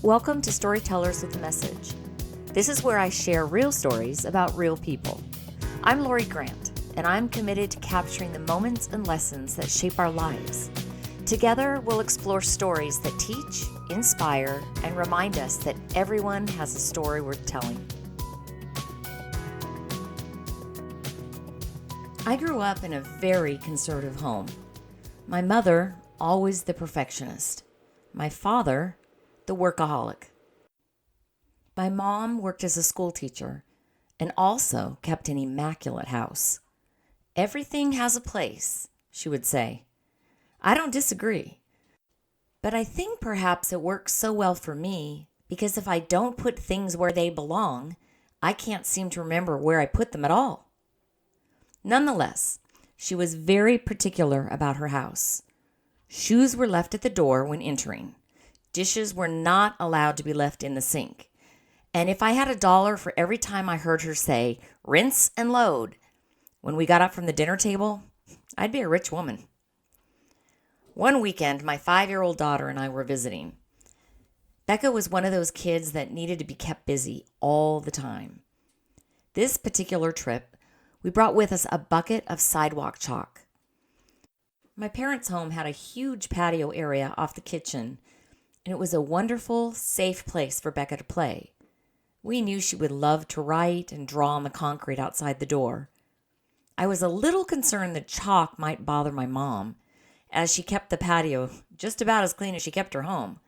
Welcome to Storytellers with a Message. This is where I share real stories about real people. I'm Lori Grant, and I'm committed to capturing the moments and lessons that shape our lives. Together, we'll explore stories that teach, inspire, and remind us that everyone has a story worth telling. I grew up in a very conservative home. My mother, always the perfectionist. My father, the workaholic. My mom worked as a school teacher and also kept an immaculate house. Everything has a place, she would say. I don't disagree. But I think perhaps it works so well for me because if I don't put things where they belong, I can't seem to remember where I put them at all. Nonetheless, she was very particular about her house. Shoes were left at the door when entering. Dishes were not allowed to be left in the sink. And if I had $1 for every time I heard her say, rinse and load, when we got up from the dinner table, I'd be a rich woman. One weekend, my 5-year-old daughter and I were visiting. Becca was one of those kids that needed to be kept busy all the time. This particular trip, we brought with us a bucket of sidewalk chalk. My parents' home had a huge patio area off the kitchen, and it was a wonderful, safe place for Becca to play. We knew she would love to write and draw on the concrete outside the door. I was a little concerned that chalk might bother my mom, as she kept the patio just about as clean as she kept her home.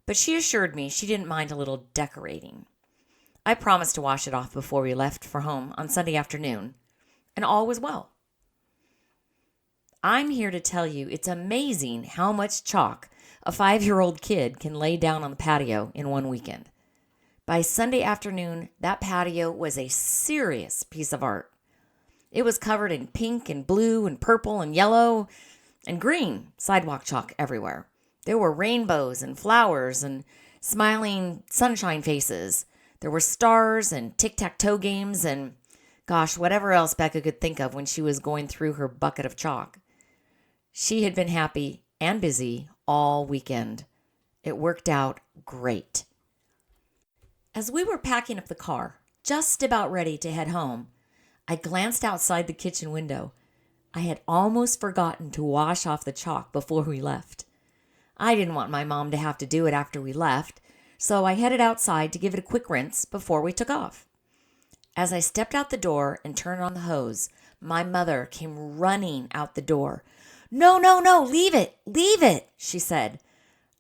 But she assured me she didn't mind a little decorating. I promised to wash it off before we left for home on Sunday afternoon, and all was well. I'm here to tell you it's amazing how much chalk a 5-year-old kid can lay down on the patio in one weekend. By Sunday afternoon, that patio was a serious piece of art. It was covered in pink and blue and purple and yellow and green sidewalk chalk everywhere. There were rainbows and flowers and smiling sunshine faces. There were stars and tic-tac-toe games and, gosh, whatever else Becca could think of when she was going through her bucket of chalk. She had been happy and busy all weekend. It worked out great. As we were packing up the car, just about ready to head home, I glanced outside the kitchen window. I had almost forgotten to wash off the chalk before we left. I didn't want my mom to have to do it after we left, so I headed outside to give it a quick rinse before we took off. As I stepped out the door and turned on the hose, my mother came running out the door. No, leave it, she said.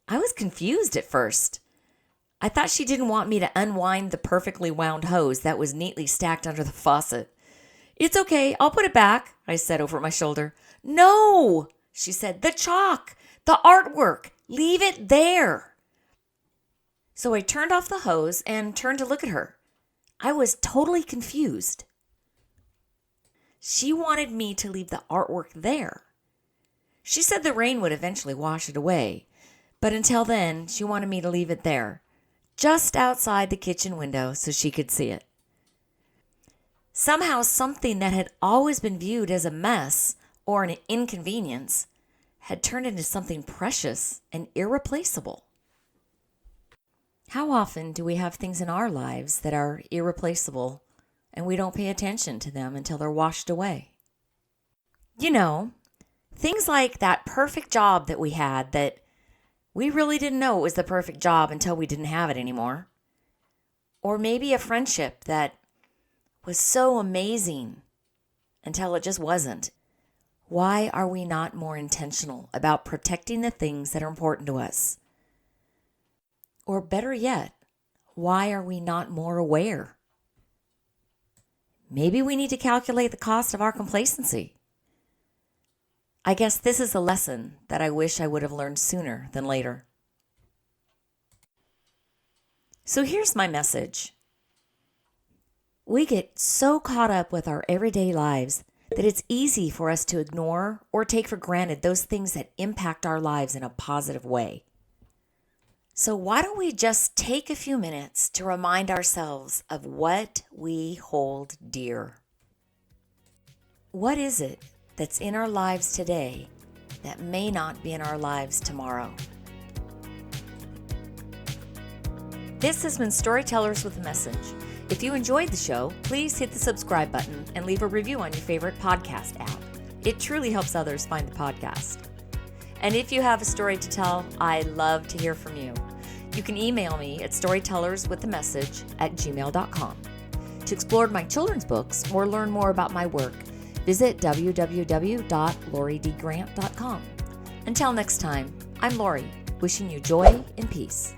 I was confused at first. I thought she didn't want me to unwind the perfectly wound hose that was neatly stacked under the faucet. It's okay, I'll put it back, I said over my shoulder. No, she said, the chalk, the artwork, leave it there. So I turned off the hose and turned to look at her. I was totally confused. She wanted me to leave the artwork there. She said the rain would eventually wash it away, but until then, she wanted me to leave it there, just outside the kitchen window so she could see it. Somehow, something that had always been viewed as a mess or an inconvenience had turned into something precious and irreplaceable. How often do we have things in our lives that are irreplaceable and we don't pay attention to them until they're washed away? You know, things like that perfect job that we had that we really didn't know it was the perfect job until we didn't have it anymore. Or maybe a friendship that was so amazing until it just wasn't. Why are we not more intentional about protecting the things that are important to us? Or better yet, why are we not more aware? Maybe we need to calculate the cost of our complacency. I guess this is a lesson that I wish I would have learned sooner than later. So here's my message. We get so caught up with our everyday lives that it's easy for us to ignore or take for granted those things that impact our lives in a positive way. So why don't we just take a few minutes to remind ourselves of what we hold dear? What is it that's in our lives today that may not be in our lives tomorrow? This has been Storytellers with a Message. If you enjoyed the show, please hit the subscribe button and leave a review on your favorite podcast app. It truly helps others find the podcast. And if you have a story to tell, I love to hear from you. You can email me at storytellerswithamessage@gmail.com. To explore my children's books or learn more about my work, visit www.loriDgrant.com. Until next time, I'm Lori, wishing you joy and peace.